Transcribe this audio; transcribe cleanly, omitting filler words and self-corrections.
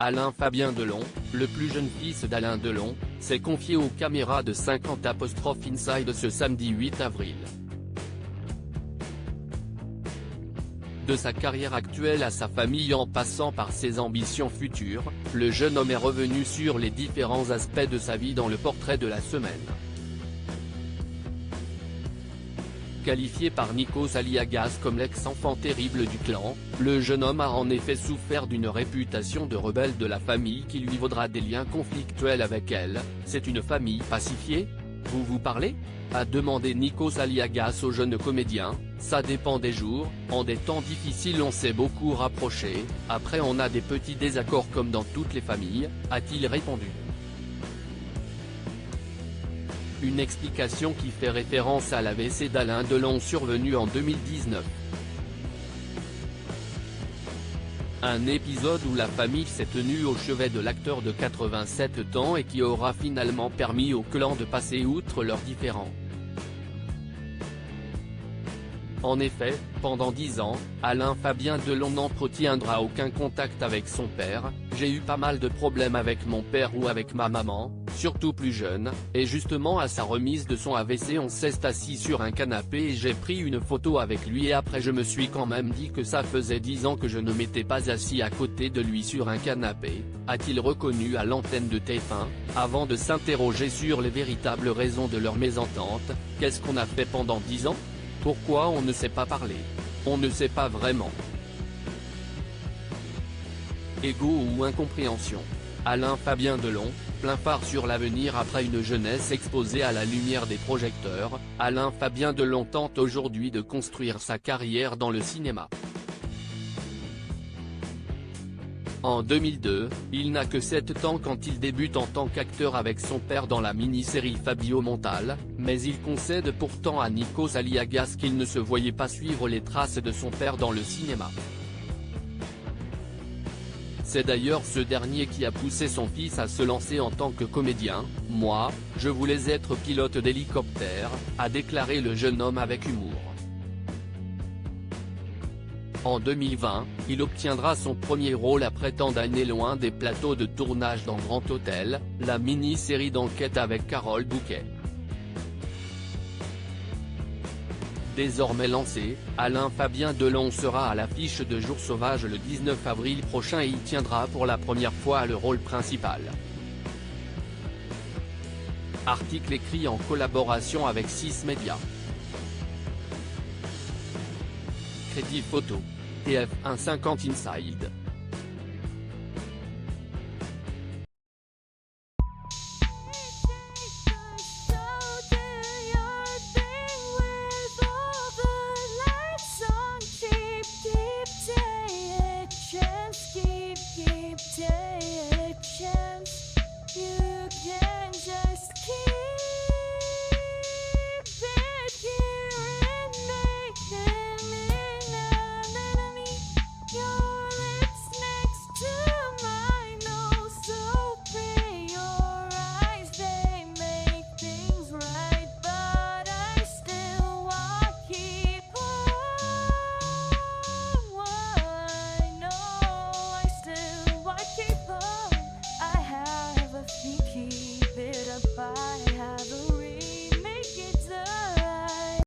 Alain Fabien Delon, le plus jeune fils d'Alain Delon, s'est confié aux caméras de 50'Inside ce samedi 8 avril. De sa carrière actuelle à sa famille en passant par ses ambitions futures, le jeune homme est revenu sur les différents aspects de sa vie dans le portrait de la semaine. Qualifié par Nikos Aliagas comme l'ex-enfant terrible du clan, le jeune homme a en effet souffert d'une réputation de rebelle de la famille qui lui vaudra des liens conflictuels avec elle. C'est une famille pacifiée ? Vous parlez ? A demandé Nikos Aliagas au jeune comédien. Ça dépend des jours, en des temps difficiles on s'est beaucoup rapprochés, après on a des petits désaccords comme dans toutes les familles, a-t-il répondu. Une explication qui fait référence à l'AVC d'Alain Delon survenu en 2019. Un épisode où la famille s'est tenue au chevet de l'acteur de 87 ans et qui aura finalement permis au clan de passer outre leurs différends. En effet, pendant 10 ans, Alain Fabien Delon n'entretiendra aucun contact avec son père. J'ai eu pas mal de problèmes avec mon père ou avec ma maman, surtout plus jeune, et justement à sa remise de son AVC on s'est assis sur un canapé et j'ai pris une photo avec lui et après je me suis quand même dit que ça faisait 10 ans que je ne m'étais pas assis à côté de lui sur un canapé, a-t-il reconnu à l'antenne de TF1, avant de s'interroger sur les véritables raisons de leur mésentente. Qu'est-ce qu'on a fait pendant 10 ans ? Pourquoi on ne s'est pas parlé ? On ne sait pas vraiment. Ego ou incompréhension. Alain Fabien Delon, plein phare sur l'avenir après une jeunesse exposée à la lumière des projecteurs. Alain Fabien Delon tente aujourd'hui de construire sa carrière dans le cinéma. En 2002, il n'a que 7 ans quand il débute en tant qu'acteur avec son père dans la mini-série Fabio Montal, mais il concède pourtant à Nikos Aliagas qu'il ne se voyait pas suivre les traces de son père dans le cinéma. C'est d'ailleurs ce dernier qui a poussé son fils à se lancer en tant que comédien. « Moi, je voulais être pilote d'hélicoptère », a déclaré le jeune homme avec humour. En 2020, il obtiendra son premier rôle après tant d'années loin des plateaux de tournage dans Grand Hôtel, la mini-série d'enquête avec Carole Bouquet. Désormais lancé, Alain Fabien Delon sera à l'affiche de Jours Sauvages le 19 avril prochain et y tiendra pour la première fois le rôle principal. Article écrit en collaboration avec 6 Médias. Crédit photo. TF1 50 Inside.